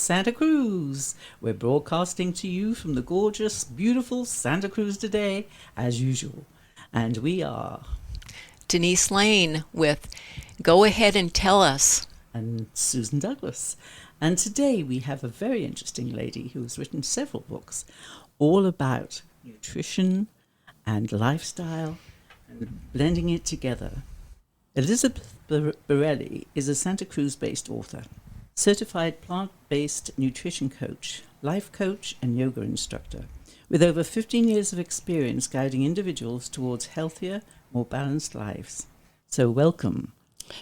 Santa Cruz. We're broadcasting to you from the gorgeous, beautiful Santa Cruz today, as usual. And we are... Denise Lane with Go Ahead and Tell Us. And Susan Douglas. And today we have a very interesting lady who has written several books all about nutrition and lifestyle and blending it together. Elizabeth Borelli is a Santa Cruz-based author, certified plant-based nutrition coach, life coach, and yoga instructor, with over 15 years of experience guiding individuals towards healthier, more balanced lives. So welcome.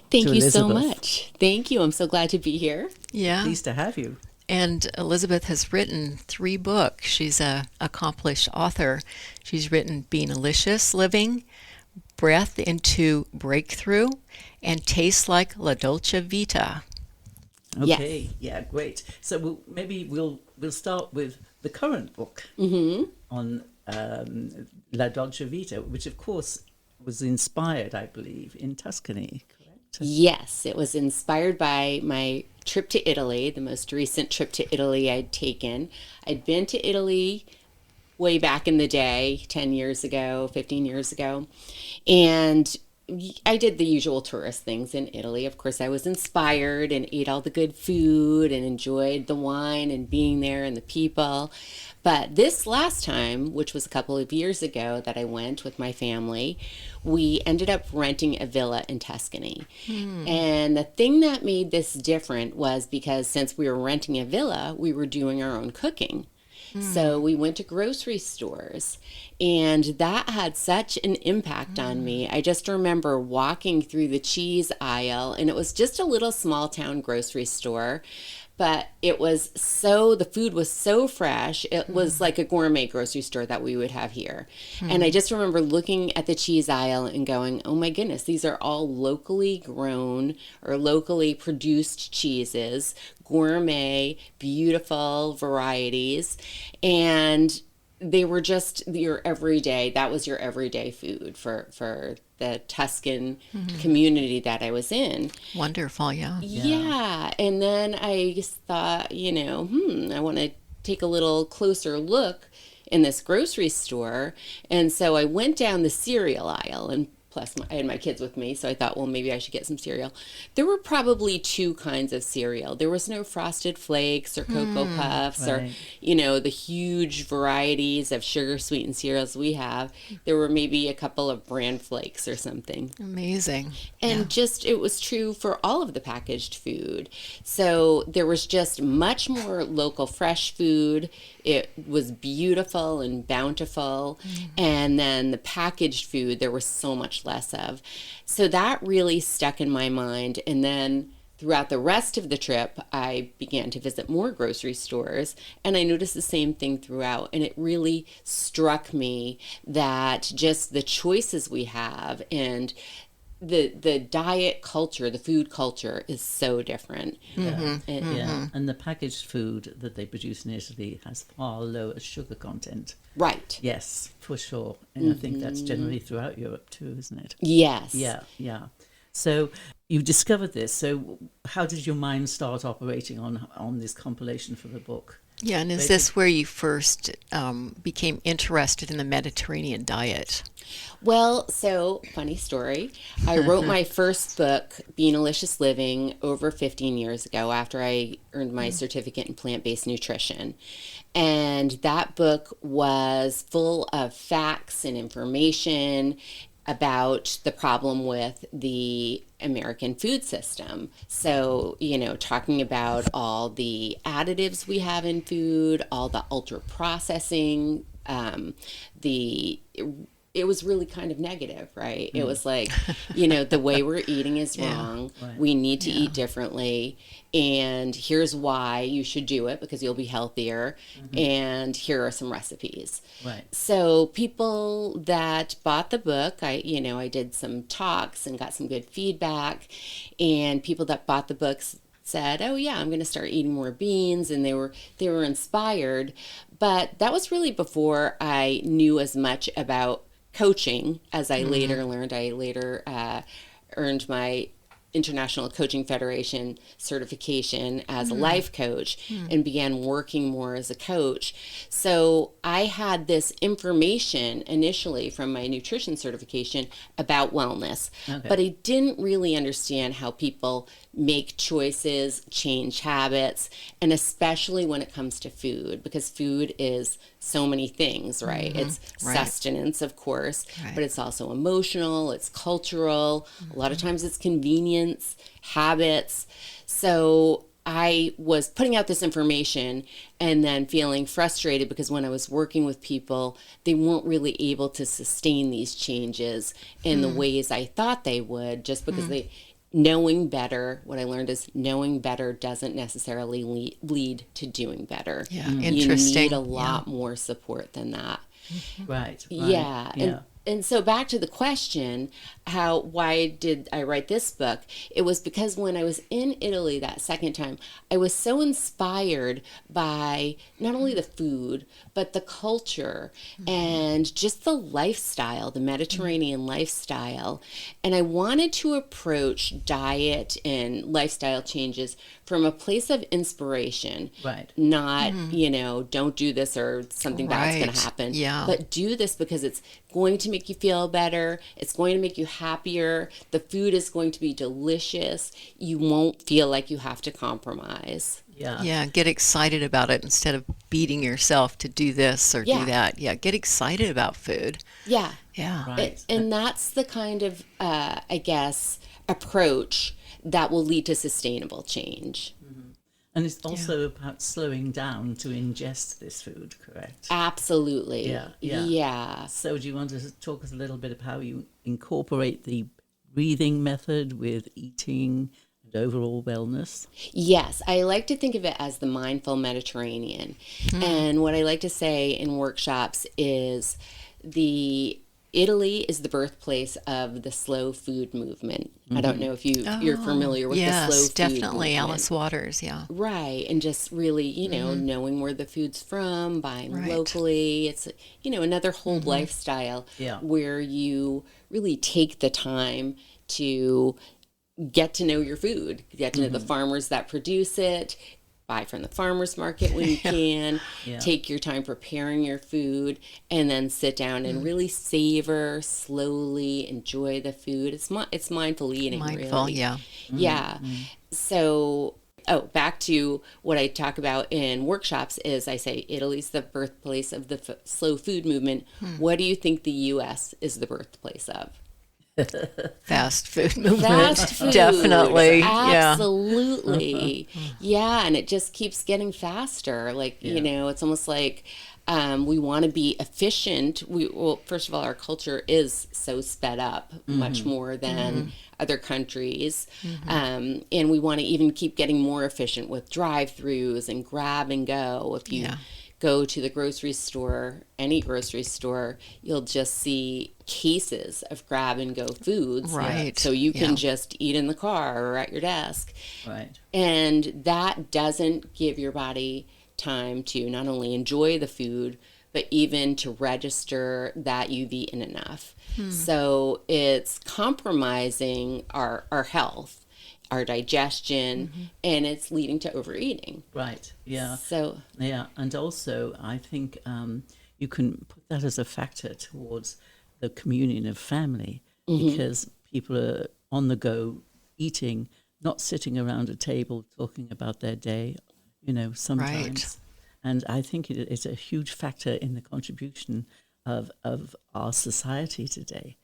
Thank you Elizabeth. so much. Thank you. I'm so glad to be here. Yeah. Pleased to have you. And Elizabeth has written 3 books. She's an accomplished author. She's written Beanalicious Living, Breath into Breakthrough, and Taste Like La Dolce Vita. Okay, Yes. yeah, great. So we'll start with the current book on La Dolce Vita, which of course was inspired, I believe, in Tuscany, correct? Yes, it was inspired by my trip to Italy, the most recent trip to Italy I'd taken. I'd been to Italy way back in the day, 10 years ago, 15 years ago, and I did the usual tourist things in Italy. Of course, I was inspired and ate all the good food and enjoyed the wine and being there and the people. But this last time, which was a couple of years ago that I went with my family, we ended up renting a villa in Tuscany. And the thing that made this different was because since we were renting a villa, we were doing our own cooking. So we went to grocery stores, and that had such an impact on me. I just remember walking through the cheese aisle, and it was just a little small town grocery store, but the food was so fresh. It was like a gourmet grocery store that we would have here. And I just remember looking at the cheese aisle and going, oh my goodness, these are all locally grown or locally produced cheeses, gourmet, beautiful varieties. And they were just your everyday, that was your everyday food for the Tuscan community that I was in. Wonderful, yeah. Yeah. And then I just thought, I want to take a little closer look in this grocery store. And so I went down the cereal aisle, and plus I had my kids with me, so I thought, well, maybe I should get some cereal. There were probably 2 kinds of cereal. There was no Frosted Flakes or Cocoa Puffs or, the huge varieties of sugar-sweetened cereals we have. There were maybe a couple of bran flakes or something. Amazing. And it was true for all of the packaged food. So there was just much more local fresh food. It was beautiful and bountiful. And then the packaged food, there was so much less of. So that really stuck in my mind. And then throughout the rest of the trip, I began to visit more grocery stores, and I noticed the same thing throughout. And it really struck me that just the choices we have and the diet culture, the food culture is so different. And the packaged food that they produce in Italy has far lower sugar content. Right. Yes, for sure. And I think that's generally throughout Europe too, isn't it? Yes. Yeah. So you discovered this. So how did your mind start operating on this compilation for the book? Yeah, and is this where you first became interested in the Mediterranean diet? Well, so funny story. I wrote my first book, Beanalicious Living, over 15 years ago after I earned my certificate in plant-based nutrition. And that book was full of facts and information about the problem with the American food system. So, talking about all the additives we have in food, all the ultra processing, it was really kind of negative, right? It was like, the way we're eating is wrong. Right. We need to eat differently. And here's why you should do it, because you'll be healthier. And here are some recipes. Right. So people that bought the book, I did some talks and got some good feedback. And people that bought the books said, oh yeah, I'm going to start eating more beans. And they were inspired. But that was really before I knew as much about coaching as I later learned. I later earned my International Coaching Federation certification as a life coach and began working more as a coach. So I had this information initially from my nutrition certification about wellness, but I didn't really understand how people make choices, change habits, and especially when it comes to food, because food is so many things, right? It's sustenance, of course, but it's also emotional, it's cultural, a lot of times it's convenience, habits. So I was putting out this information and then feeling frustrated because when I was working with people, they weren't really able to sustain these changes in the ways I thought they would, just because knowing better, what I learned is knowing better doesn't necessarily lead to doing better. Yeah, interesting. You need a lot more support than that. Right. Yeah. And so back to the question, why did I write this book? It was because when I was in Italy that second time, I was so inspired by not only the food, but the culture and just the lifestyle, the Mediterranean lifestyle. And I wanted to approach diet and lifestyle changes from a place of inspiration. Right. Not, don't do this or something bad's going to happen. Yeah. But do this because it's going to make you feel better. It's going to make you happier. The food is going to be delicious. You won't feel like you have to compromise. Yeah. Yeah, get excited about it instead of beating yourself to do this or do that. Yeah, get excited about food. Yeah. Yeah. Right. And that's the kind of, approach that will lead to sustainable change. And it's also about slowing down to ingest this food, correct? Absolutely. Yeah. So do you want to talk us a little bit about how you incorporate the breathing method with eating and overall wellness? Yes, I like to think of it as the mindful Mediterranean. And what I like to say in workshops is Italy is the birthplace of the slow food movement. I don't know if you're familiar with the slow food movement. Yes, definitely. Alice Waters, yeah. Right, and just really, knowing where the food's from, buying locally. It's, another whole lifestyle where you really take the time to get to know your food, get to know the farmers that produce it, buy from the farmer's market when you can, take your time preparing your food, and then sit down and really savor, slowly enjoy the food. It's mindful eating, Mindful, really. yeah. Yeah. So, back to what I talk about in workshops is I say Italy's the birthplace of the slow food movement. What do you think the U.S. is the birthplace of? Fast food movement. Fast food. Definitely. Absolutely. Yeah. And it just keeps getting faster. Like, it's almost like we want to be efficient. First of all, our culture is so sped up much more than other countries. And we want to even keep getting more efficient with drive-throughs and grab and go. If you go to the grocery store, any grocery store, you'll just see cases of grab and go foods. Right. So you can just eat in the car or at your desk. Right. And that doesn't give your body time to not only enjoy the food, but even to register that you've eaten enough. So it's compromising our health, our digestion, and it's leading to overeating. Right. Yeah. So and also I think you can put that as a factor towards the communion of family, because people are on the go eating, not sitting around a table talking about their day, sometimes. Right. And I think it's a huge factor in the contribution of our society today.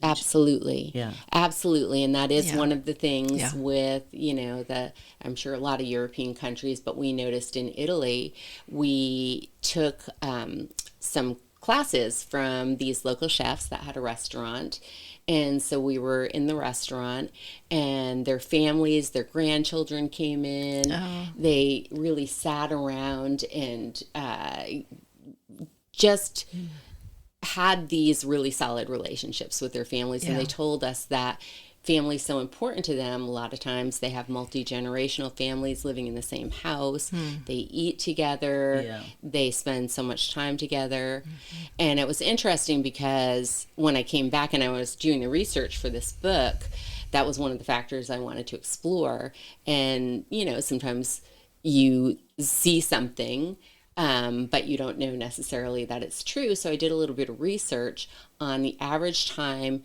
Absolutely. Yeah. Absolutely. And that is one of the things with, I'm sure a lot of European countries, but we noticed in Italy, we took some classes from these local chefs that had a restaurant. And so we were in the restaurant and their families, their grandchildren came in. They really sat around and just had these really solid relationships with their families. And they told us that family's so important to them. A lot of times they have multi-generational families living in the same house. They eat together. They spend so much time together. And it was interesting because when I came back and I was doing the research for this book, that was one of the factors I wanted to explore. And, sometimes you see something, but you don't know necessarily that it's true. So I did a little bit of research on the average time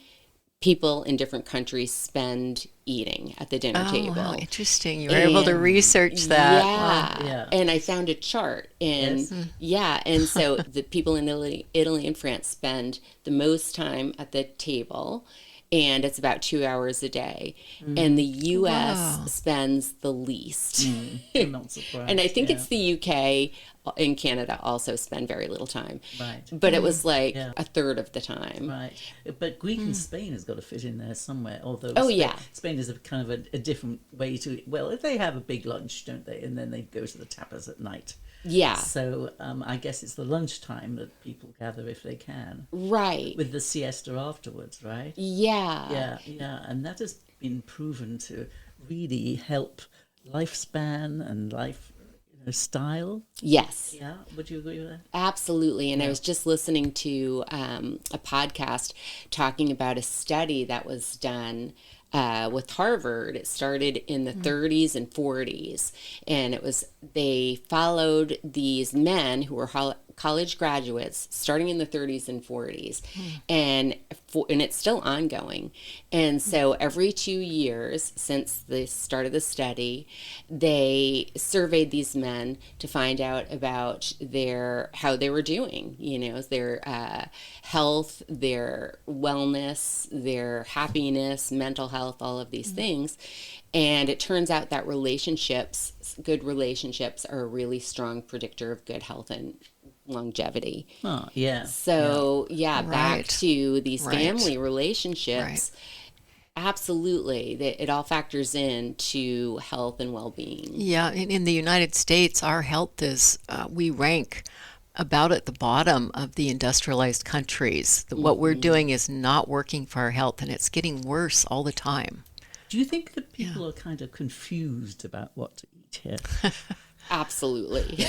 people in different countries spend eating at the dinner table. Wow, interesting. You were able to research that. Yeah. Wow. Yeah. And I found a chart. And and so the people in Italy and France spend the most time at the table, and it's about 2 hours a day. And the US Wow. spends the least. I'm not surprised. And I think it's the UK and Canada also spend very little time. Right. But it was like Yeah. a third of the time. Right. But Greek and Spain has got to fit in there somewhere, although Spain is a kind of a different way to, well, they have a big lunch, don't they? And then they go to the tapas at night. Yeah. So I guess it's the lunchtime that people gather if they can, Right. with the siesta afterwards, right? Yeah. Yeah. And that has been proven to really help lifespan and life style. Yes. Yeah. Would you agree with that? Absolutely. And I was just listening to a podcast talking about a study that was done with Harvard. It started in the 30s and 40s. And they followed these men who were college graduates starting in the 30s and 40s. And it's still ongoing. And so every 2 years since the start of the study, they surveyed these men to find out about how they were doing, their health, their wellness, their happiness, mental health, all of these things. And it turns out that good relationships are a really strong predictor of good health and longevity. Oh, yeah. So, back Right. to these Right. family relationships. Absolutely. It all factors into health and well-being. Yeah, in the United States, our health is, we rank about at the bottom of the industrialized countries. What we're doing is not working for our health, and it's getting worse all the time. Do you think that people are kind of confused about what to eat here? Absolutely.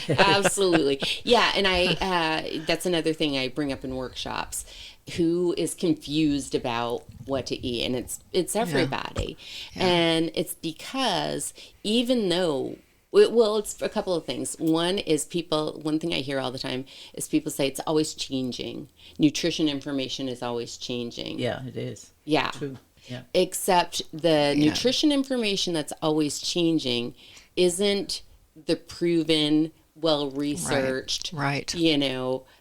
Absolutely. Yeah. And that's another thing I bring up in workshops. Who is confused about what to eat? And it's everybody. And it's because even though, well, it's a couple of things. One thing I hear all the time is people say it's always changing. Nutrition information is always changing. Yeah, it is. Yeah. True. Yeah. Except the nutrition information that's always changing isn't the proven, well-researched, Right.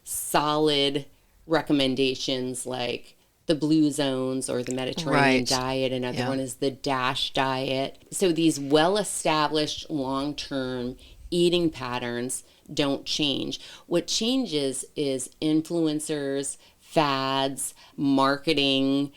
solid recommendations like the Blue Zones or the Mediterranean Right. diet. Another one is the DASH diet. So these well-established long-term eating patterns don't change. What changes is influencers, fads, marketing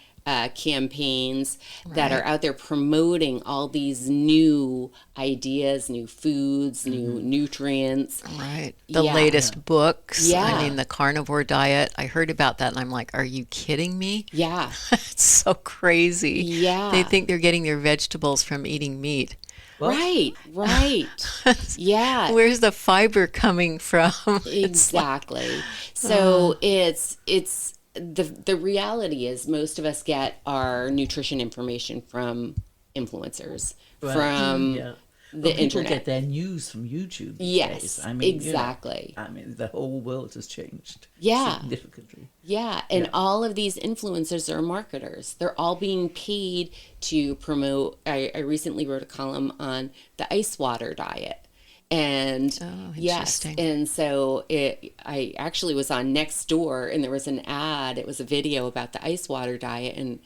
campaigns that are out there promoting all these new ideas, new foods, new nutrients. Right. The latest books. Yeah. I mean, the carnivore diet. I heard about that and I'm like, are you kidding me? Yeah. It's so crazy. Yeah. They think they're getting their vegetables from eating meat. Right. Yeah. Where's the fiber coming from? Exactly. So it's the reality is most of us get our nutrition information from influencers, from the people internet. get their news from YouTube these Yes, days. I mean, exactly. The whole world has changed significantly. Yeah, and all of these influencers are marketers. They're all being paid to promote. I recently wrote a column on the ice water diet. And interesting. and so I actually was on Nextdoor, and there was an ad. It was a video about the ice water diet, and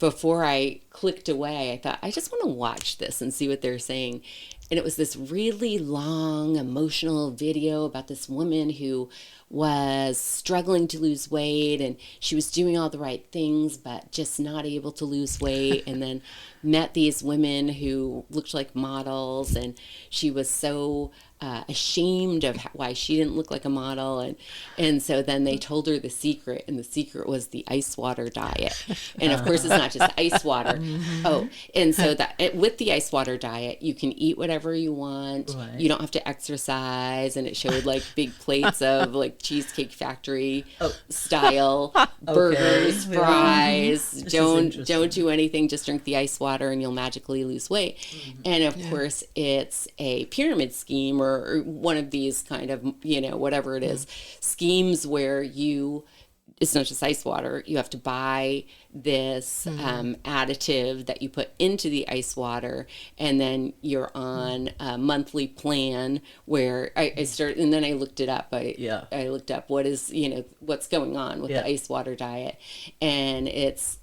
before I clicked away, I thought, I just want to watch this and see what they're saying. And it was this really long, emotional video about this woman who was struggling to lose weight, and she was doing all the right things, but just not able to lose weight. And then met these women who looked like models, and she was so ashamed of why she didn't look like a model, and so then they told her the secret, and the secret was the ice water diet. And of course, it's not just ice water. Oh, and so with the ice water diet, you can eat whatever you want. Right. You don't have to exercise, and it showed like big plates of like Cheesecake Factory style burgers, Okay. fries. This is Don't interesting. do anything. Just drink the ice water, and you'll magically lose weight. And of course, it's a pyramid scheme or one of these kind of, whatever it is, schemes where it's not just ice water. You have to buy this additive that you put into the ice water, and then you're on a monthly plan where I started, and then I looked it up. I looked up what is, what's going on with the ice water diet, and it's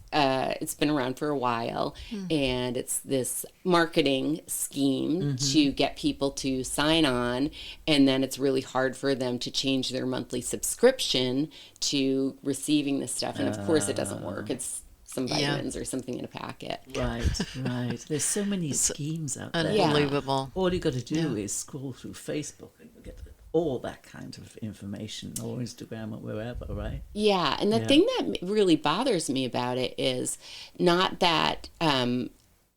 been around for a while, and it's this marketing scheme to get people to sign on, and then it's really hard for them to change their monthly subscription to receiving this stuff. And of course, it doesn't work. It's some vitamins or something in a packet. Right. There's so many schemes out there. Unbelievable. All you got to do is scroll through Facebook and you get all that kind of information, or Instagram or wherever, right? Yeah, and the thing that really bothers me about it is not that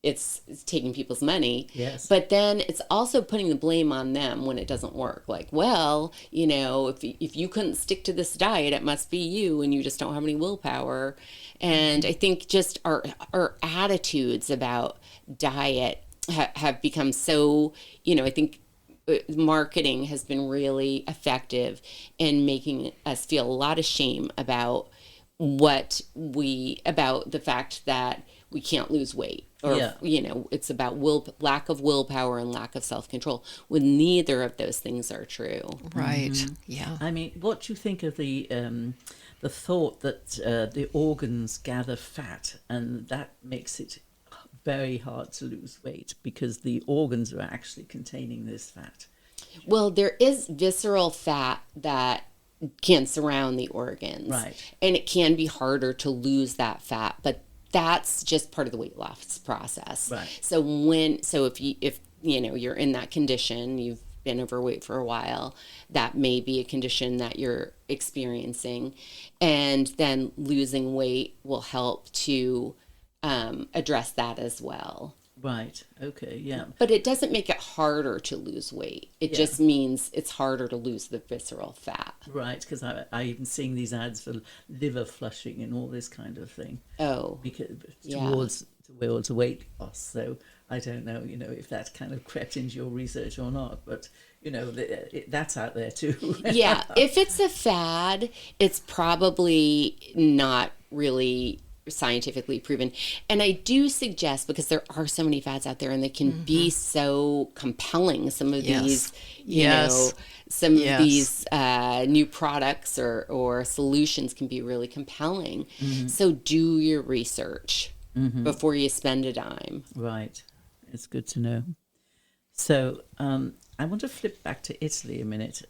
it's taking people's money, but then it's also putting the blame on them when it doesn't work. Like, well, if you couldn't stick to this diet, it must be you, and you just don't have any willpower. And I think just our attitudes about diet have become so, I think marketing has been really effective in making us feel a lot of shame about about the fact that we can't lose weight, or it's about lack of willpower and lack of self-control, when neither of those things are true. Right. Yeah. I mean, what do you think of the thought that the organs gather fat, and that makes it very hard to lose weight because the organs are actually containing this fat? Well, there is visceral fat that can surround the organs, right? And it can be harder to lose that fat, but that's just part of the weight loss process, right? So if you're in that condition, you've been overweight for a while, that may be a condition that you're experiencing, and then losing weight will help to address that as well. Right. Okay. Yeah. But it doesn't make it harder to lose weight. It just means it's harder to lose the visceral fat. Right. Because I even seeing these ads for liver flushing and all this kind of thing. Oh. Because towards weight loss. So I don't know, if that kind of crept into your research or not, but that's out there too. Yeah. If it's a fad, it's probably not really scientifically proven. And I do suggest, because there are so many fads out there and they can be so compelling, some of these of these new products or solutions can be really compelling. So do your research before you spend a dime. Right. It's good to know. So I want to flip back to Italy a minute.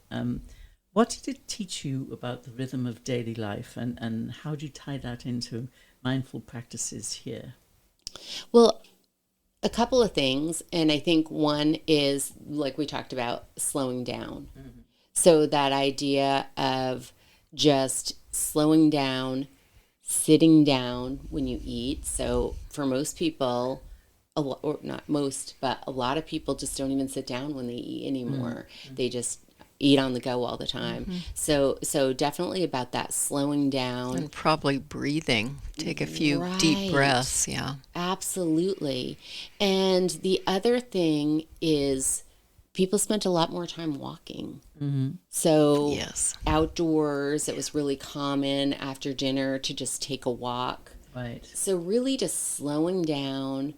What did it teach you about the rhythm of daily life, and how do you tie that into mindful practices here? Well, a couple of things. And I think one is, like we talked about, slowing down. So that idea of just slowing down, sitting down when you eat. So for most people, or not most, but a lot of people just don't even sit down when they eat anymore. They just eat on the go all the time. So definitely about that slowing down. And probably breathing. Take a few deep breaths. Yeah. Absolutely. And the other thing is people spent a lot more time walking. So outdoors, it was really common after dinner to just take a walk. Right. So really just slowing down.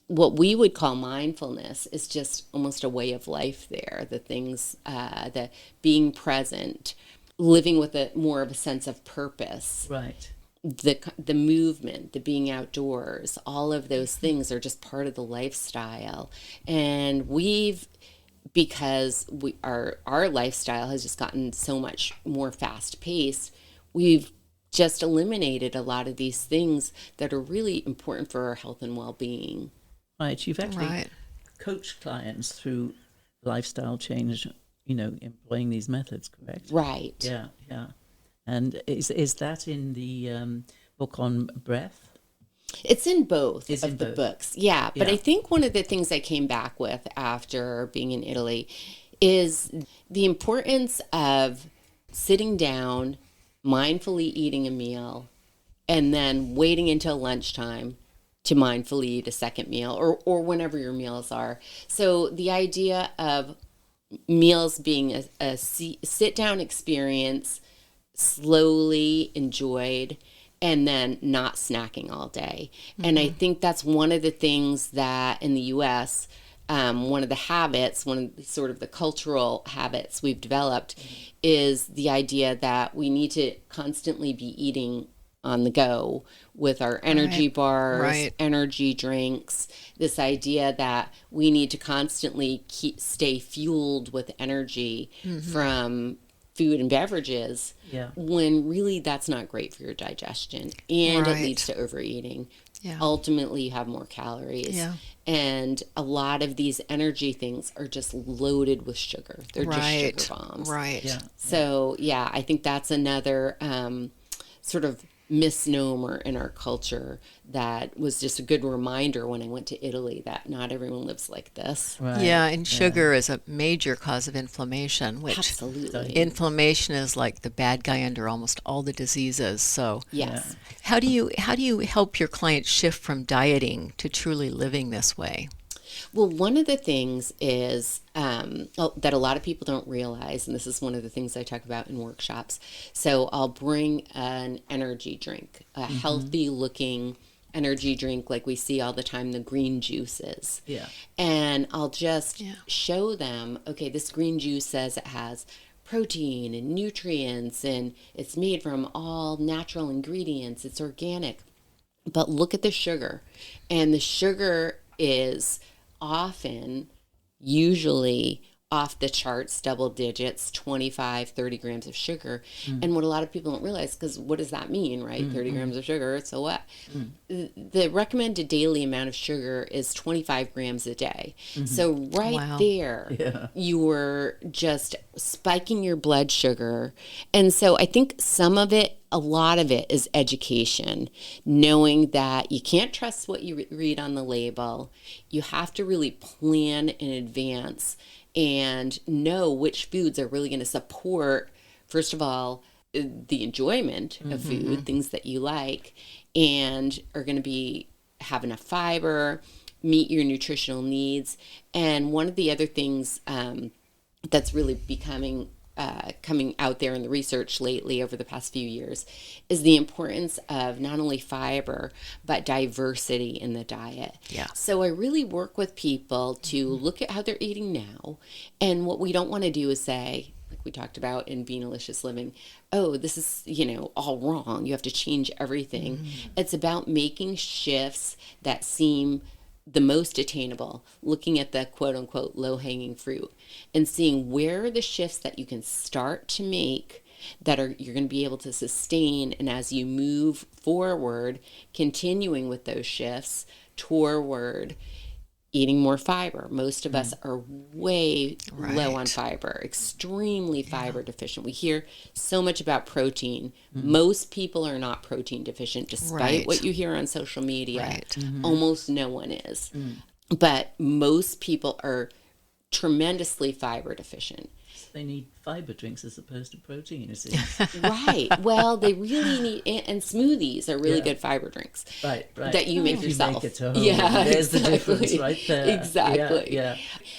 What we would call mindfulness is just almost a way of life there. The things, the being present, living with more of a sense of purpose. Right. The movement, the being outdoors, all of those things are just part of the lifestyle. And because our lifestyle has just gotten so much more fast paced, we've just eliminated a lot of these things that are really important for our health and well-being. Right, you've actually coached clients through lifestyle change, employing these methods, correct? Right. Yeah, yeah. And is that in the book on breath? It's in both It's of in the both. books. Yeah. But Yeah. I think one of the things I came back with after being in Italy is the importance of sitting down, mindfully eating a meal, and then waiting until lunchtime to mindfully eat a second meal, or whenever your meals are. So the idea of meals being a sit down experience, slowly enjoyed, and then not snacking all day. And I think that's one of the things that in the US, one of the habits, one of the, sort of the cultural habits we've developed is the idea that we need to constantly be eating on the go with our energy bars, Right. energy drinks, this idea that we need to constantly stay fueled with energy from food and beverages, Yeah. when really that's not great for your digestion, and it Right. leads to overeating. Yeah. Ultimately, you have more calories. Yeah. And a lot of these energy things are just loaded with sugar. They're Right. just sugar bombs. Right. Yeah. So, yeah, I think that's another sort of misnomer in our culture that was just a good reminder when I went to Italy that not everyone lives like this. Right. Yeah, and sugar is a major cause of inflammation, which Absolutely. inflammation is like the bad guy under almost all the diseases. So, Yes. how do you help your clients shift from dieting to truly living this way? Well, one of the things is that a lot of people don't realize, and this is one of the things I talk about in workshops. So I'll bring an energy drink, a healthy looking energy drink like we see all the time, the green juices. Yeah. And I'll just show them, okay, this green juice says it has protein and nutrients and it's made from all natural ingredients, it's organic. But look at the sugar. And the sugar is often, usually off the charts, double digits, 25, 30 grams of sugar. And what a lot of people don't realize, because what does that mean, right? 30 grams of sugar, so what? The recommended daily amount of sugar is 25 grams a day. So Wow. there, you're just spiking your blood sugar. And so I think some of it, a lot of it is education, knowing that you can't trust what you read on the label. You have to really plan in advance and know which foods are really going to support, first of all, the enjoyment of food, things that you like, and are going to have enough fiber, meet your nutritional needs. And one of the other things that's really coming out there in the research lately over the past few years is the importance of not only fiber but diversity in the diet. Yeah. So I really work with people to look at how they're eating now, and what we don't want to do is say, like we talked about in Beanalicious Living, oh, this is, all wrong. You have to change everything. It's about making shifts that seem the most attainable, looking at the quote unquote low hanging fruit and seeing where are the shifts that you can start to make that you're going to be able to sustain. And as you move forward, continuing with those shifts toward eating more fiber. Most of us are way low on fiber, extremely fiber deficient. We hear so much about protein. Most people are not protein deficient, despite what you hear on social media. Right. Almost no one is. But most people are tremendously fiber deficient. They need fiber drinks as opposed to protein, is it? Right. Well, they really need, and smoothies are really good fiber drinks. Right. That you make If yourself. make it at home. Yeah, There's the exactly. difference right there. Exactly. Yeah.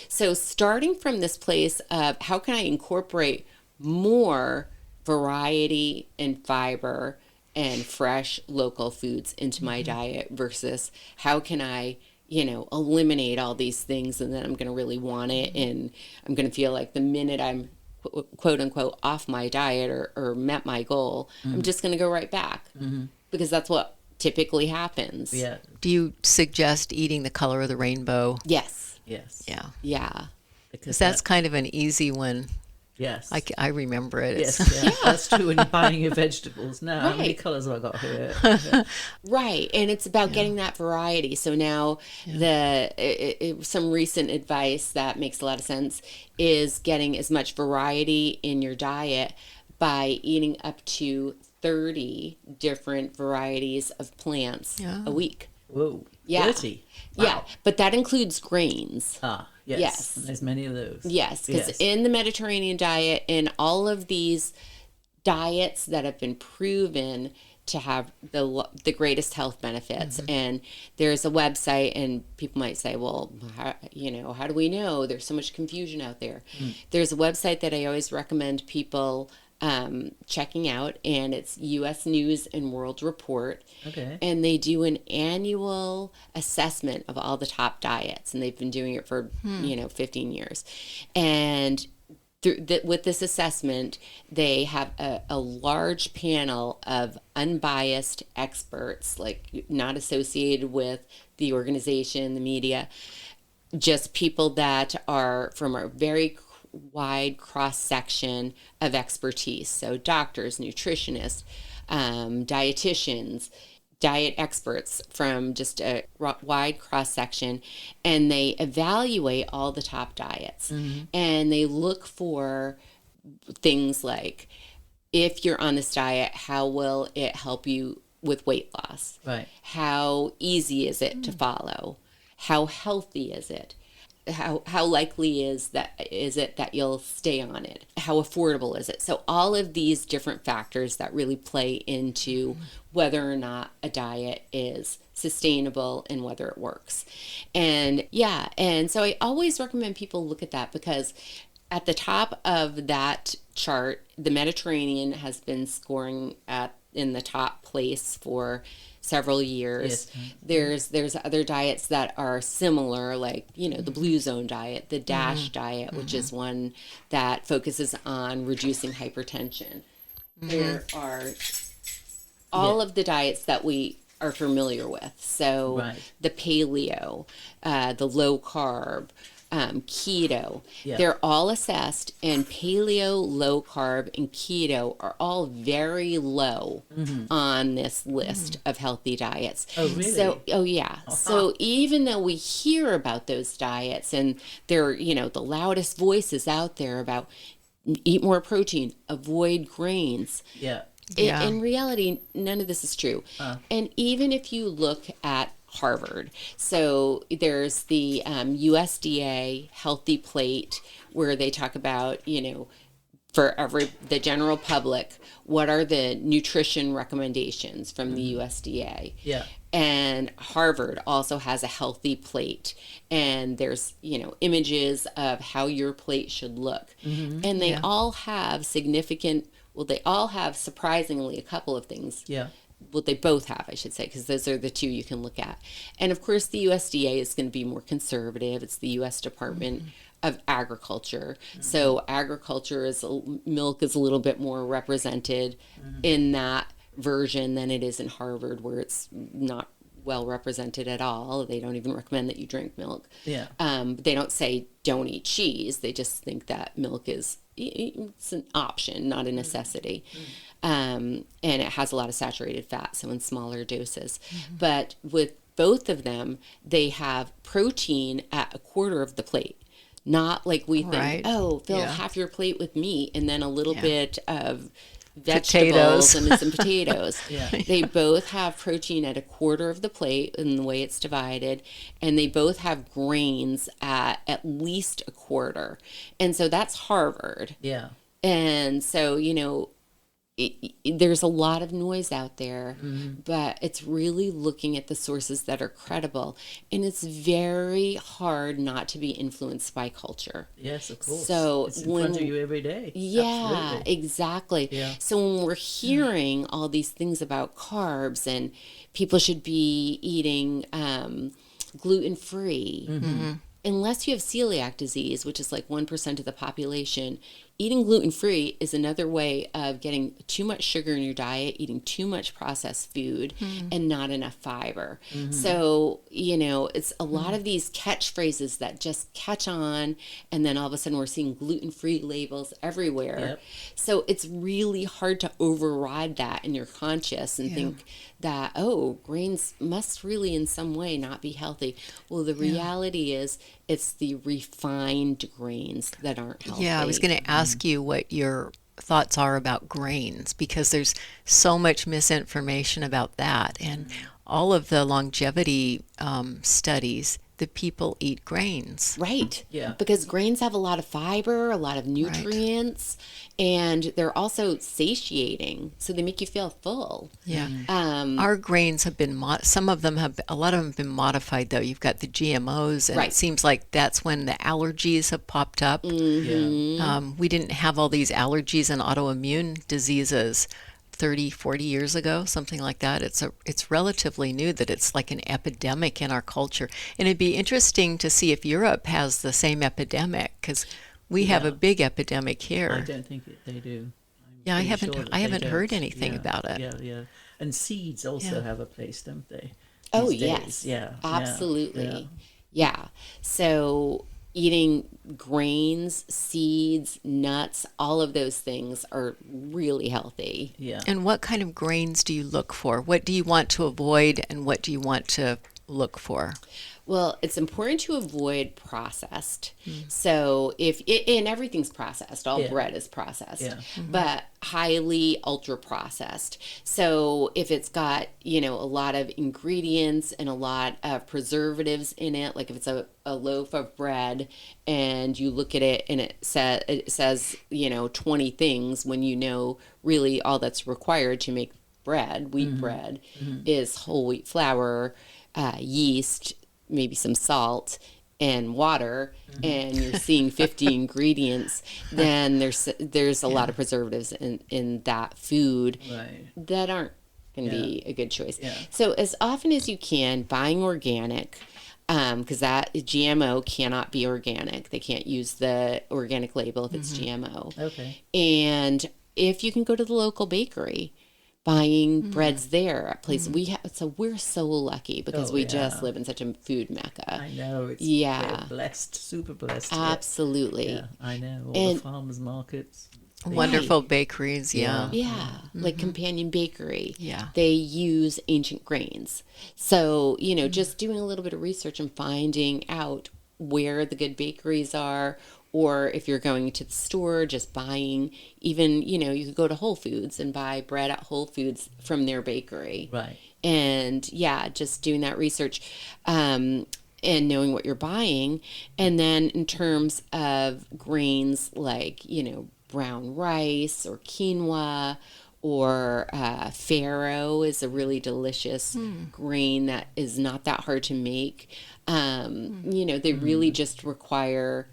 So starting from this place of how can I incorporate more variety and fiber and fresh local foods into my diet versus how can I eliminate all these things and then I'm going to really want it and I'm going to feel like the minute I'm quote unquote off my diet or met my goal, I'm just going to go right back because that's what typically happens. Yeah. Do you suggest eating the color of the rainbow? Yes. Yes. Yeah. Yeah. Because That's kind of an easy one. Yes. I remember it. Yes, It's, yeah. That's true when you're buying your vegetables. Now, how many Right. colours have I got here? Right, and it's about getting that variety. So now some recent advice that makes a lot of sense is getting as much variety in your diet by eating up to 30 different varieties of plants a week. Whoa, Yeah. 30. Yeah, Wow. but that includes grains. Ah, yes. Yes. And there's many of those. Yes, because in the Mediterranean diet, in all of these diets that have been proven to have the greatest health benefits, and there's a website, and people might say, well, how do we know? There's so much confusion out there. There's a website that I always recommend people checking out, and it's U.S. News and World Report. Okay. And they do an annual assessment of all the top diets, and they've been doing it for 15 years. And with this assessment, they have a large panel of unbiased experts, like not associated with the organization, the media, just people that are from a very wide cross section of expertise. So doctors, nutritionists, dietitians, diet experts from just a wide cross section, and they evaluate all the top diets. And they look for things like, if you're on this diet, how will it help you with weight loss? Right. How easy is it to follow? How healthy is it? How likely is it that you'll stay on it? How affordable is it? So all of these different factors that really play into whether or not a diet is sustainable and whether it works. And so I always recommend people look at that, because at the top of that chart, the Mediterranean has been scoring in the top place for several years. Yes. There's other diets that are similar, like the Blue Zone diet, the DASH diet, which is one that focuses on reducing hypertension. There are all of the diets that we are familiar with. So the paleo, the low carb, keto, they're all assessed, and paleo, low carb, and keto are all very low on this list of healthy diets. Oh, really? So, So even though we hear about those diets, and they're, the loudest voices out there about eat more protein, avoid grains. Yeah. In reality, none of this is true. And even if you look at Harvard, so there's the USDA Healthy Plate, where they talk about, for the general public, what are the nutrition recommendations from the USDA? Yeah. And Harvard also has a healthy plate, and there's images of how your plate should look, and they all have they all have surprisingly a couple of things. Yeah. Well, they both have, I should say, because those are the two you can look at. And of course, the USDA is going to be more conservative. It's the U.S. Department of Agriculture. So milk is a little bit more represented in that version than it is in Harvard, where it's not well represented at all. They don't even recommend that you drink milk. Yeah. They don't say don't eat cheese. They just think that milk it's an option, not a necessity. And it has a lot of saturated fat, so in smaller doses. But with both of them, they have protein at a quarter of the plate. Not like we think, fill half your plate with meat and then a little bit of vegetables and some potatoes. They both have protein at a quarter of the plate in the way it's divided, and they both have grains at least a quarter. And so that's Harvard. Yeah. And so, there's a lot of noise out there, but it's really looking at the sources that are credible. And it's very hard not to be influenced by culture. Yes, of course. So it's in front of you every day. Yeah, Absolutely. exactly. Yeah. So when we're hearing all these things about carbs, and people should be eating gluten-free, unless you have celiac disease, which is like 1% of the population, eating gluten-free is another way of getting too much sugar in your diet, eating too much processed food, and not enough fiber. So, it's a lot of these catchphrases that just catch on, and then all of a sudden we're seeing gluten-free labels everywhere. Yep. So it's really hard to override that in your conscious and think that, oh, grains must really in some way not be healthy. Well, the reality is it's the refined grains that aren't healthy. Yeah, I was going to ask you what your thoughts are about grains, because there's so much misinformation about that. And all of the longevity studies, the people eat grains. Right. Yeah. Because grains have a lot of fiber, a lot of nutrients, and they're also satiating. So they make you feel full. Yeah. Our grains have been, a lot of them have been modified, though. You've got the GMOs, and it seems like that's when the allergies have popped up. Yeah. We didn't have all these allergies and autoimmune diseases 30, 40 years ago, something like that. It's relatively new that it's like an epidemic in our culture. And it'd be interesting to see if Europe has the same epidemic, because we have a big epidemic here. I don't think they do. Yeah, I pretty sure that haven't they heard don't. anything about it. Yeah, yeah. And seeds also have a place, don't they? Oh, These days? yes. Yeah. Absolutely. Yeah. So eating grains, seeds, nuts, all of those things are really healthy. Yeah. And what kind of grains do you look for? What do you want to avoid, and what do you want to look for? Well, it's important to avoid processed. So and everything's processed, all bread is processed, but highly ultra processed. So if it's got, a lot of ingredients and a lot of preservatives in it, like if it's a loaf of bread and you look at it and it says, 20 things, when really all that's required to make bread, wheat bread, is whole wheat flour, yeast, maybe some salt and water, and you're seeing 50 ingredients, then there's a lot of preservatives in that food that aren't going to be a good choice. So as often as you can, buying organic, because that GMO cannot be organic. They can't use the organic label if it's GMO. Okay. And if you can go to the local bakery, buying breads there at places we're so lucky because we just live in such a food mecca. I know. It's we're blessed, super blessed. Absolutely. Yeah, I know. All the farmers markets. Wonderful bakeries, like Companion Bakery. Yeah. They use ancient grains. So, just doing a little bit of research and finding out where the good bakeries are, or if you're going to the store, just buying, even, you could go to Whole Foods and buy bread at Whole Foods from their bakery. Right. And just doing that research and knowing what you're buying. And then in terms of grains like, brown rice or quinoa, or farro is a really delicious grain that is not that hard to make. They really just require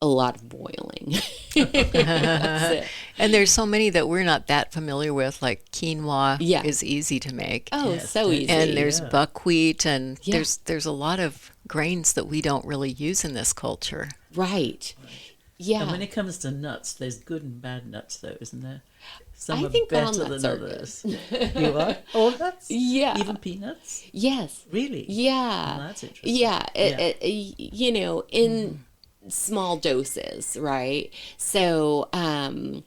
a lot of boiling. That's it. And there's so many that we're not that familiar with, like quinoa is easy to make. Oh, so easy. And there's buckwheat, and there's a lot of grains that we don't really use in this culture. Right. Yeah. And when it comes to nuts, there's good and bad nuts, though, isn't there? Some I are think better walnuts than are others. You are? Walnuts? Yeah. Even peanuts? Yes. Really? Yeah. Oh, that's interesting. Yeah. In small doses, right? So I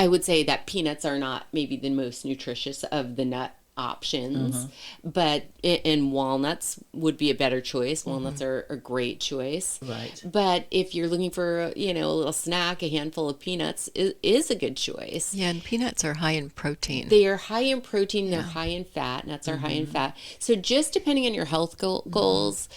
would say that peanuts are not maybe the most nutritious of the nut options, but and walnuts would be a better choice. Walnuts are a great choice. Right. But if you're looking for, a little snack, a handful of peanuts is a good choice. Yeah, and peanuts are high in protein. They are high in protein. They're high in fat. Nuts are high in fat. So just depending on your health goals.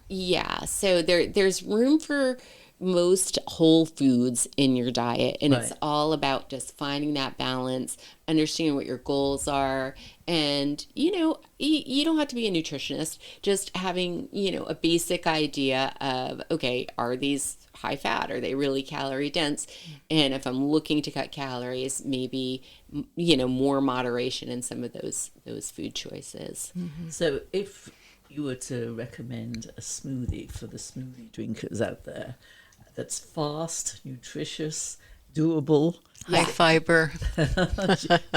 Yeah. So there's room for most whole foods in your diet, and it's all about just finding that balance, understanding what your goals are, and you don't have to be a nutritionist, just having a basic idea of, okay, are these high fat, are they really calorie dense, and if I'm looking to cut calories, maybe more moderation in some of those food choices. So if you were to recommend a smoothie for the smoothie drinkers out there that's fast, nutritious, doable. High fiber.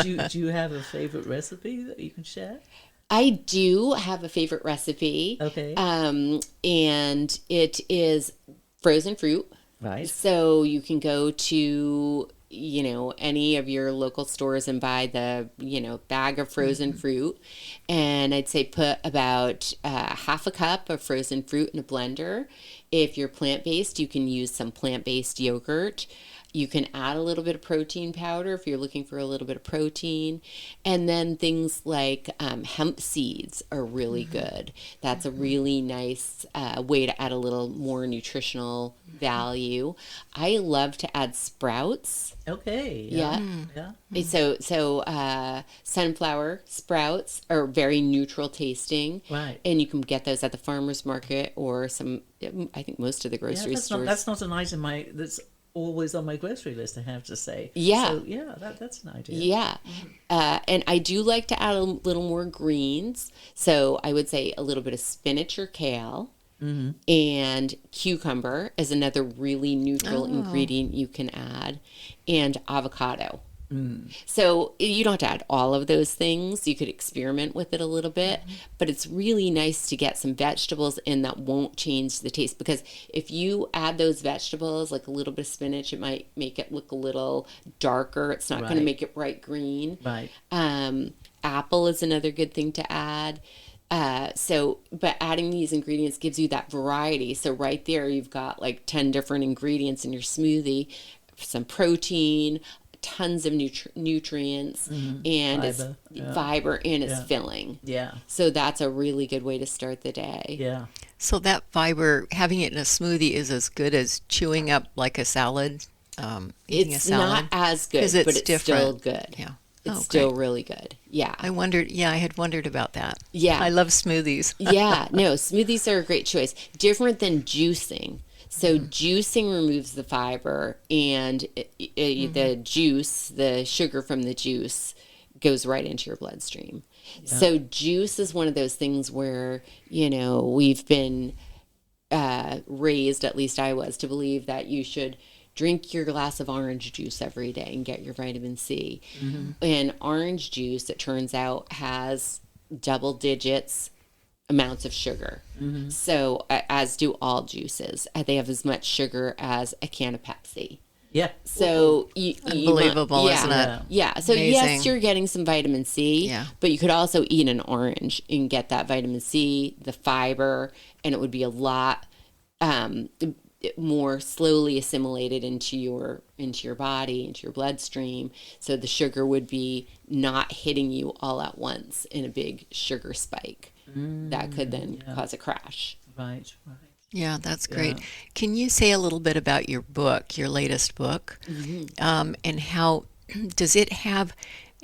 Do you have a favorite recipe that you can share? I do have a favorite recipe. Okay. And it is frozen fruit. Right. So you can go to, any of your local stores and buy the, bag of frozen fruit. And I'd say put about half a cup of frozen fruit in a blender. If you're plant-based, you can use some plant-based yogurt. You can add a little bit of protein powder if you're looking for a little bit of protein. And then things like hemp seeds are really good. That's a really nice way to add a little more nutritional value. I love to add sprouts. Okay. Yeah. Yeah. So sunflower sprouts are very neutral tasting. Right. And you can get those at the farmer's market or I think most of the grocery stores. That's not an item that's always on my grocery list, I have to say. Yeah. So, yeah, that's an idea. Yeah. And I do like to add a little more greens. So I would say a little bit of spinach or kale. And cucumber is another really neutral ingredient you can add. And avocado. So you don't have to add all of those things. You could experiment with it a little bit, but it's really nice to get some vegetables in that won't change the taste, because if you add those vegetables, like a little bit of spinach, it might make it look a little darker. It's not going to make it bright green. Right. Apple is another good thing to add. But adding these ingredients gives you that variety. So right there, you've got like 10 different ingredients in your smoothie, some protein, tons of nutrients, and fiber, and it's filling. Yeah. So that's a really good way to start the day. Yeah. So that fiber, having it in a smoothie, is as good as chewing up like a salad. Eating It's a salad. not as good, 'Cause but it's it's different. still good. Yeah. It's still really good. Yeah. I had wondered about that. Yeah. I love smoothies. Yeah. No, smoothies are a great choice. Different than juicing. So juicing removes the fiber, and the juice, the sugar from the juice, goes right into your bloodstream. Yeah. So juice is one of those things where, we've been raised, at least I was, to believe that you should drink your glass of orange juice every day and get your vitamin C. And orange juice, it turns out, has double digits amounts of sugar. So as do all juices. They have as much sugar as a can of Pepsi. Yeah. So Unbelievable, isn't it? Yeah. So Amazing. yes, you're getting some vitamin C, but you could also eat an orange and get that vitamin C, the fiber, and it would be a lot more slowly assimilated into your body, into your bloodstream. So the sugar would be not hitting you all at once in a big sugar spike that could then cause a crash. Right. Yeah, that's great. Can you say a little bit about your book, your latest book, and how does it have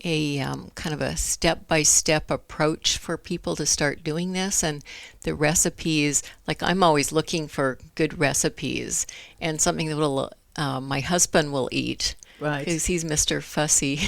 a kind of a step-by-step approach for people to start doing this, and the recipes? Like, I'm always looking for good recipes and something that will my husband will eat, right? Because he's Mr. Fussy.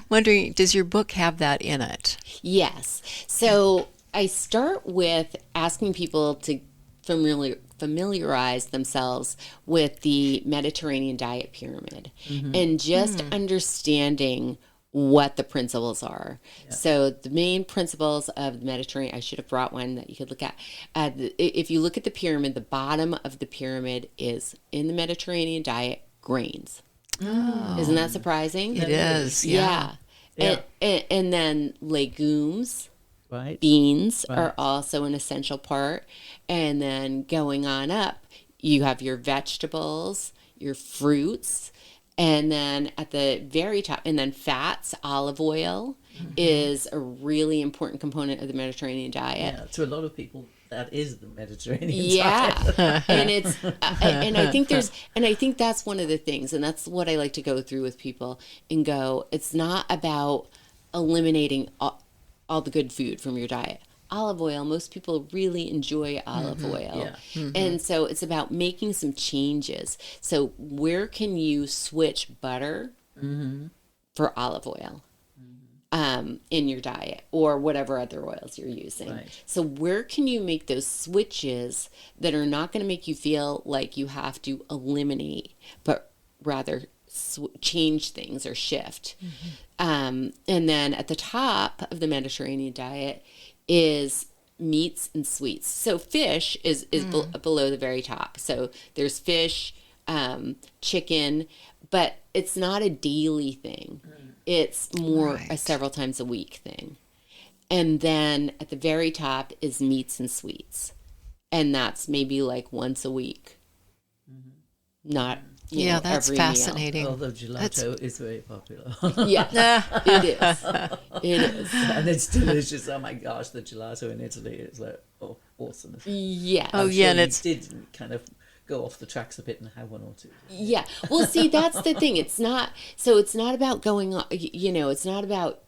Wondering, does your book have that in it? Yes. So I start with asking people to familiarize themselves with the Mediterranean diet pyramid and just understanding what the principles are. Yeah. So the main principles of the Mediterranean, I should have brought one that you could look at. If you look at the pyramid, the bottom of the pyramid is, in the Mediterranean diet, grains. Oh. Isn't that surprising? It is. Yeah. And then legumes, right. Beans are also an essential part. And then going on up, you have your vegetables, your fruits, and then at the very top, and then fats, olive oil is a really important component of the Mediterranean diet. Yeah, to a lot of people, that is the Mediterranean diet. And it's and I think that's one of the things, and that's what I like to go through with people and go, it's not about eliminating all the good food from your diet. Olive oil, most people really enjoy olive oil. Yeah. And so it's about making some changes. So where can you switch butter for olive oil? in your diet or whatever other oils you're using. Right. So where can you make those switches that are not going to make you feel like you have to eliminate, but rather change things or shift? And then at the top of the Mediterranean diet is meats and sweets. So fish is below the very top. So there's fish, chicken, but it's not a daily thing. It's more a several times a week thing. And then at the very top is meats and sweets. And that's maybe like once a week. Not, you know, that's every fascinating. Although gelato is very popular. meal. Yeah, it is. It is. And it's delicious. Oh my gosh, the gelato in Italy is like, awesome. Yeah. Oh, I'm yeah, sure and you it's did kind of go off the tracks a bit and have one or two. Yeah. Well, see, that's the thing. It's not about going on, you know, it's not about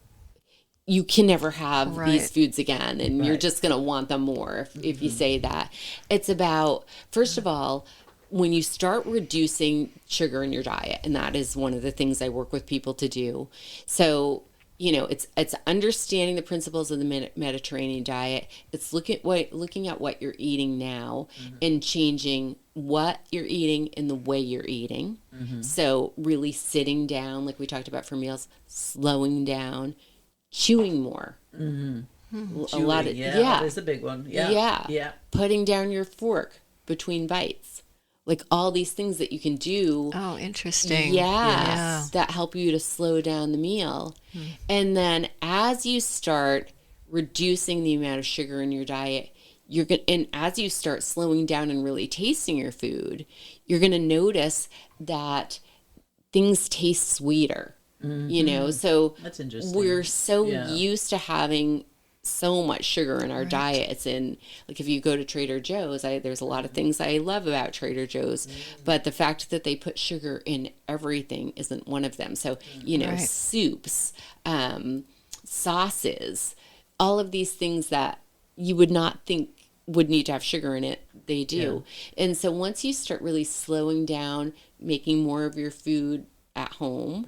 you can never have these foods again and you're just going to want them more if you say that. It's about, first of all, when you start reducing sugar in your diet, and that is one of the things I work with people to do. So, you know, it's understanding the principles of the Mediterranean diet. It's looking at what you're eating now and changing what you're eating and the way you're eating. So really sitting down, like we talked about for meals, slowing down, chewing more. A lot of that is a big one. Yeah. Putting down your fork between bites. Like all these things that you can do. Oh, interesting. That help you to slow down the meal. And then as you start reducing the amount of sugar in your diet, and as you start slowing down and really tasting your food, you're going to notice that things taste sweeter. You know, so that's interesting. We're so used to having so much sugar in our diet. It's in, like, if you go to Trader Joe's, there's a lot of things I love about Trader Joe's, but the fact that they put sugar in everything isn't one of them. So, you know, soups, sauces, all of these things that you would not think would need to have sugar in it, they do. And so once you start really slowing down, making more of your food at home,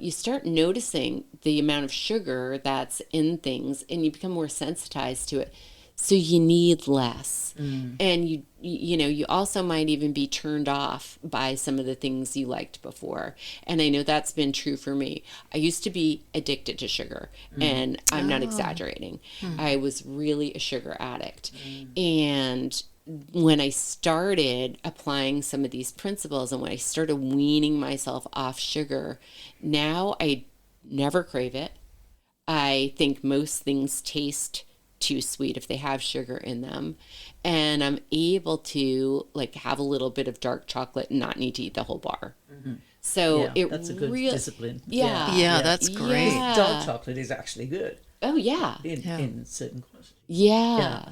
you start noticing the amount of sugar that's in things and you become more sensitized to it. So you need less. And you know, you also might even be turned off by some of the things you liked before. And I know that's been true for me. I used to be addicted to sugar, and I'm not exaggerating. I was really a sugar addict. And when I started applying some of these principles and when I started weaning myself off sugar, now I never crave it. I think most things taste too sweet if they have sugar in them. And I'm able to like have a little bit of dark chocolate and not need to eat the whole bar. So that's a good discipline. Yeah, that's great. Dark chocolate is actually good. Oh, yeah. In certain quantities. Yeah.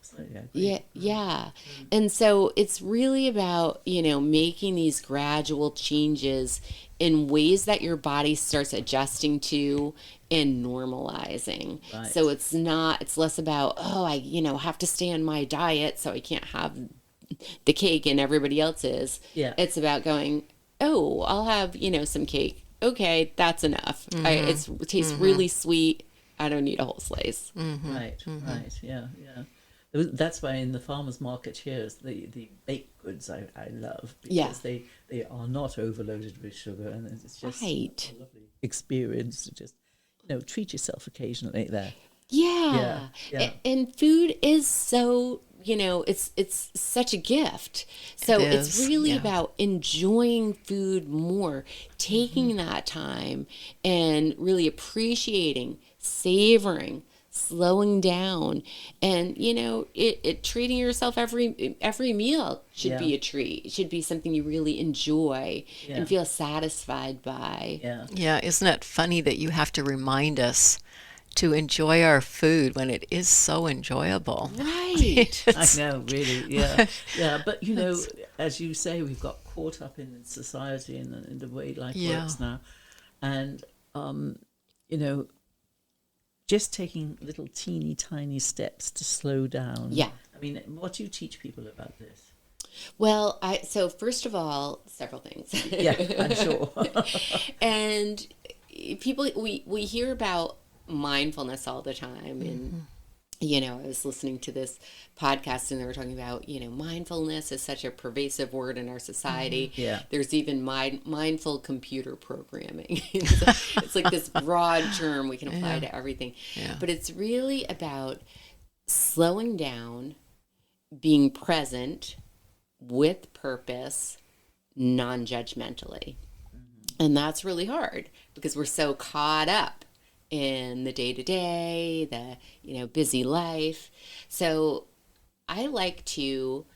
Absolutely. Yeah. And so it's really about, you know, making these gradual changes in ways that your body starts adjusting to and normalizing. Right. So it's less about, I, you know, have to stay on my diet so I can't have the cake and everybody else's. Yeah. It's about going, I'll have, you know, some cake. Okay, that's enough. It tastes really sweet. I don't need a whole slice. Right. Yeah. That's why in the farmers market here, the baked goods I love because they are not overloaded with sugar, and it's just a lovely experience to just, you know, treat yourself occasionally there. Yeah. And food is so, you know, it's such a gift. So it's really about enjoying food more, taking that time and really appreciating, savoring, slowing down, and, you know, it treating yourself every meal should be a treat. It should be something you really enjoy and feel satisfied by. Yeah, isn't it funny that you have to remind us to enjoy our food when it is so enjoyable? Right. I know, really, yeah. But, you know, as you say, we've got caught up in society and in the way life works now. And, you know, just taking little teeny tiny steps to slow down. Yeah. I mean, what do you teach people about this? Well, so first of all, several things. Yeah, I'm sure. And people, we hear about mindfulness all the time, and I was listening to this podcast and they were talking about, mindfulness is such a pervasive word in our society. Yeah. There's even mindful computer programming. It's like this broad term we can apply to everything. Yeah. But it's really about slowing down, being present with purpose, non-judgmentally. And that's really hard because we're so caught up in the day-to-day, the busy life. So I recommend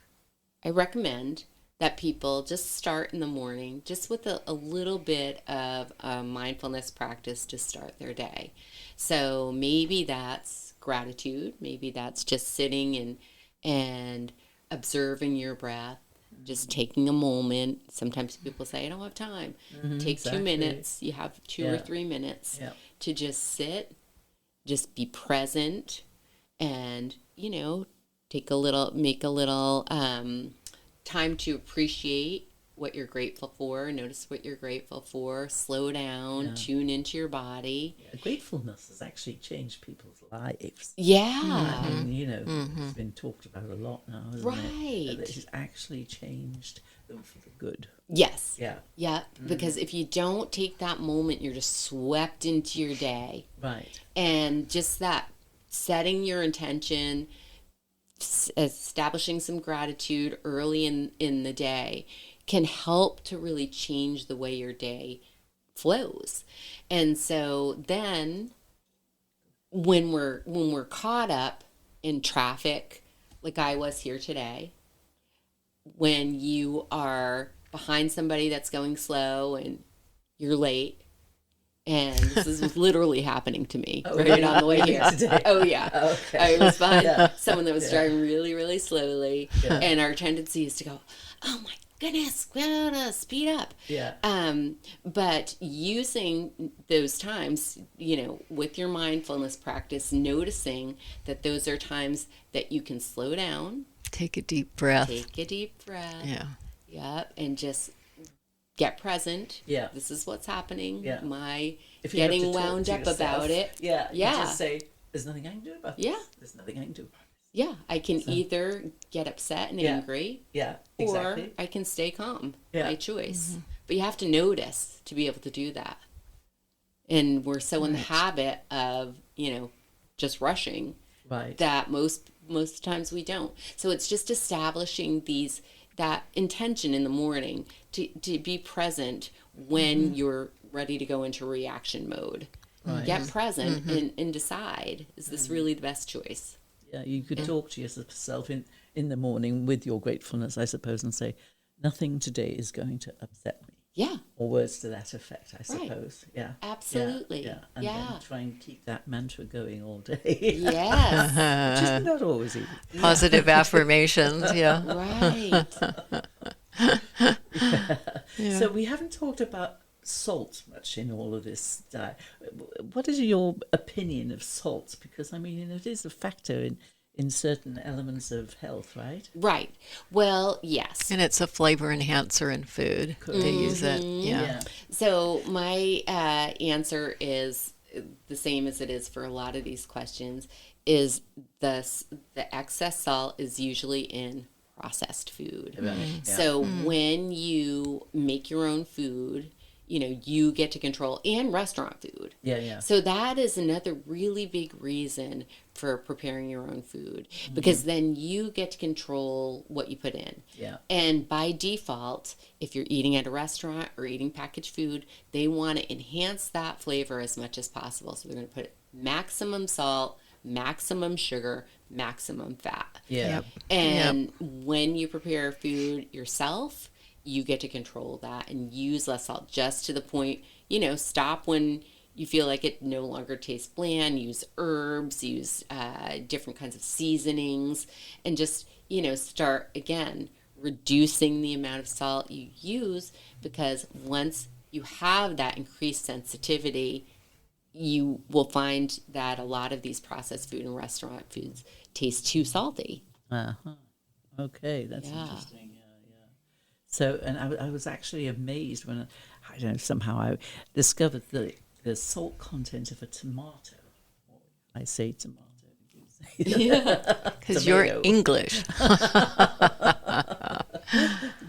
that people just start in the morning just with a little bit of a mindfulness practice to start their day. So maybe that's gratitude, maybe that's just sitting and observing your breath, just taking a moment. Sometimes people say, I don't have time. Take exactly. 2 minutes. You have 2 or 3 minutes to just sit, just be present, and, make a little time to appreciate what you're grateful for. Notice what you're grateful for. Slow down, tune into your body. Yeah, gratefulness has actually changed people's lives. Yeah. I mean, it's been talked about a lot now, hasn't it? Right. That it's actually changed them for the good. Yes. Yeah. Yeah. Because if you don't take that moment, you're just swept into your day. Right. And just that, setting your intention, establishing some gratitude early in the day can help to really change the way your day flows. And so then when we're caught up in traffic, like I was here today, when you are behind somebody that's going slow and you're late, and this is literally happening to me on the way here. Today. Oh, yeah. Okay. I was behind someone that was driving really, really slowly, and our tendency is to go, oh my goodness, we're gonna speed up. Yeah. But using those times, with your mindfulness practice, noticing that those are times that you can slow down, Take a deep breath. Yeah. Yep, and just get present. Yeah. This is what's happening. Yeah. My If you have to getting talk wound to up yourself, about it. Yeah. Yeah. You just say, there's nothing I can do about this. Yeah. There's nothing I can do about this. Yeah, I can either get upset and angry, Yeah, exactly. or I can stay calm. Yeah. My choice. But you have to notice to be able to do that. And we're so in the habit of, just rushing Right. that most times we don't. So it's just establishing that intention in the morning to be present when you're ready to go into reaction mode. Right. Get present and decide, is this really the best choice? Yeah, you could talk to yourself in the morning with your gratefulness, I suppose, and say, nothing today is going to upset me. Yeah. Or words to that effect, I suppose. Yeah. Absolutely. Yeah. And Yeah. then try and keep that mantra going all day. Yes. Which is not always easy. Positive affirmations. Yeah. Right. So we haven't talked about salt much in all of this. What is your opinion of salt? Because, I mean, it is a factor in certain elements of health, right? Right. Well, yes. And it's a flavor enhancer in food. They use it. Yeah. So my answer is the same as it is for a lot of these questions, is the excess salt is usually in processed food. So when you make your own food, you get to control, and restaurant food. Yeah. So that is another really big reason for preparing your own food, because then you get to control what you put in. Yeah. And by default, if you're eating at a restaurant or eating packaged food, they want to enhance that flavor as much as possible. So they're going to put maximum salt, maximum sugar, maximum fat. Yeah. Yep. And when you prepare food yourself, you get to control that and use less salt, just to the point, stop when you feel like it no longer tastes bland. Use herbs, use different kinds of seasonings, and just, start again reducing the amount of salt you use, because once you have that increased sensitivity, you will find that a lot of these processed food and restaurant foods taste too salty. Uh-huh. Okay, that's interesting. Yeah. So, and I was actually amazed when I don't know, somehow I discovered that the salt content of a tomato. I say tomato. Because you're English.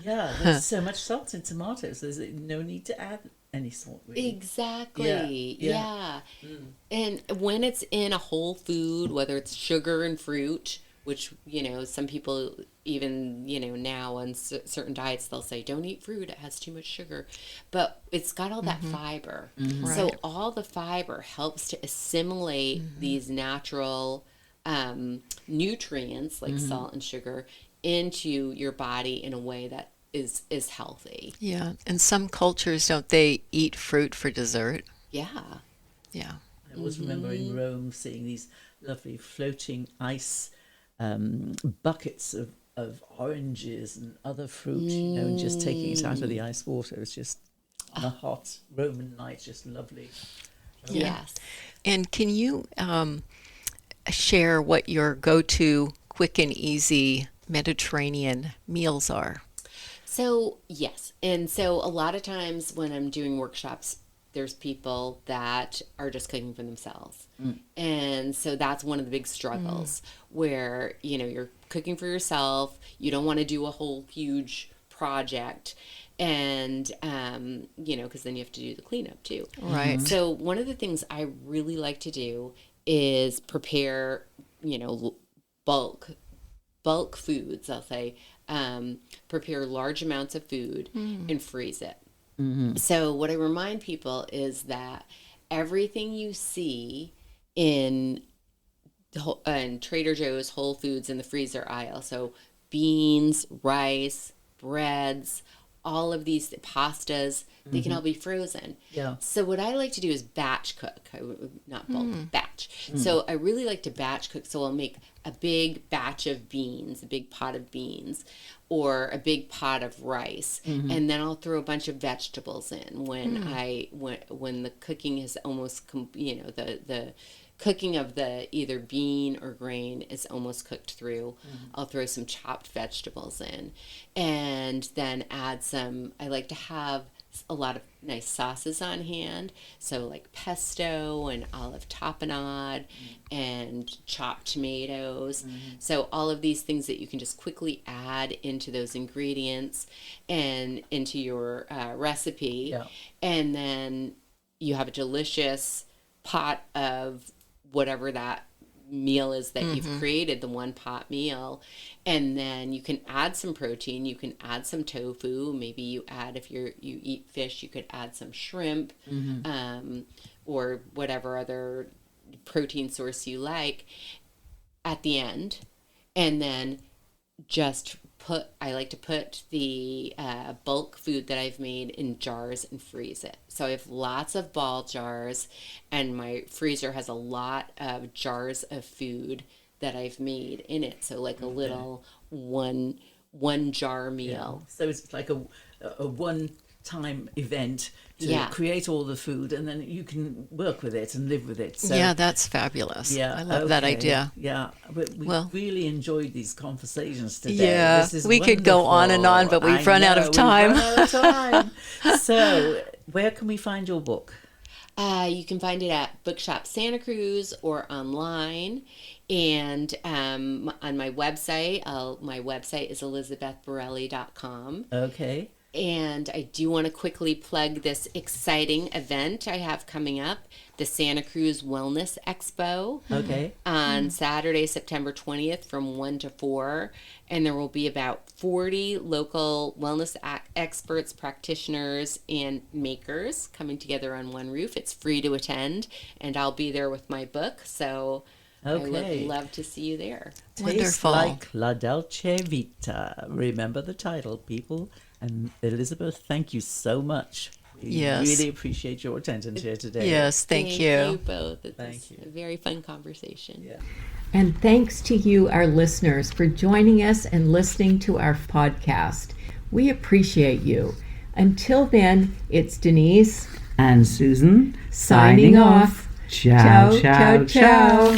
Yeah, there's so much salt in tomatoes. There's no need to add any salt, really. Exactly. Yeah. And when it's in a whole food, whether it's sugar and fruit, which, some people even, now on certain diets, they'll say, don't eat fruit, it has too much sugar. But it's got all that fiber. So Right. all the fiber helps to assimilate these natural nutrients like salt and sugar into your body in a way that is healthy. Yeah. And some cultures, don't they eat fruit for dessert? Yeah. Yeah. I always remember in Rome seeing these lovely floating ice buckets of oranges and other fruit, and just taking it out of the ice water. It was just on a hot Roman night, just lovely. Yes. And can you share what your go-to quick and easy Mediterranean meals are? So, yes. And so a lot of times when I'm doing workshops, there's people that are just cooking for themselves. And so that's one of the big struggles where, you're cooking for yourself. You don't want to do a whole huge project. And, because then you have to do the cleanup too. Right. So one of the things I really like to do is prepare, bulk foods, I'll say, prepare large amounts of food and freeze it. So what I remind people is that everything you see in Trader Joe's, Whole Foods, in the freezer aisle, so beans, rice, breads, all of these pastas, they can all be frozen. Yeah. So what I like to do is batch cook, not bulk, batch. So I really like to batch cook. So I'll make a big batch of beans, a big pot of beans, or a big pot of rice, and then I'll throw a bunch of vegetables in when when the cooking is almost the cooking of the either bean or grain is almost cooked through. I'll throw some chopped vegetables in, and then add some. I like to have a lot of nice sauces on hand, so like pesto and olive tapenade and chopped tomatoes. So all of these things that you can just quickly add into those ingredients and into your recipe. Yeah. And then you have a delicious pot of whatever that meal is that you've created, the one pot meal. And then you can add some protein. You can add some tofu. Maybe you add, if you eat fish, you could add some shrimp, or whatever other protein source you like at the end. And then I like to put the bulk food that I've made in jars and freeze it. So I have lots of ball jars, and my freezer has a lot of jars of food that I've made in it. So like a little one jar meal. Yeah. So it's like a one-time event to create all the food, and then you can work with it and live with it. So, Yeah, that's fabulous. I love that idea. Yeah, but we really enjoyed these conversations today. Yeah, This is we could go on and on, but we've run out of time. We've run out of time. So, where can we find your book? You can find it at Bookshop Santa Cruz or online. And on my website is elizabethborelli.com. Okay. And I do want to quickly plug this exciting event I have coming up, the Santa Cruz Wellness Expo. Okay. On Saturday, September 20th from 1 to 4. And there will be about 40 local wellness experts, practitioners, and makers coming together on one roof. It's free to attend, and I'll be there with my book. So I would love to see you there. Taste Like La Dolce Vita. Remember the title, people. And Elizabeth, thank you so much. We really appreciate your attendance here today. Yes, thank you. Thank you both. Thank you. A very fun conversation. Yeah. And thanks to you, our listeners, for joining us and listening to our podcast. We appreciate you. Until then, it's Denise and Susan signing off. Ciao, ciao, ciao.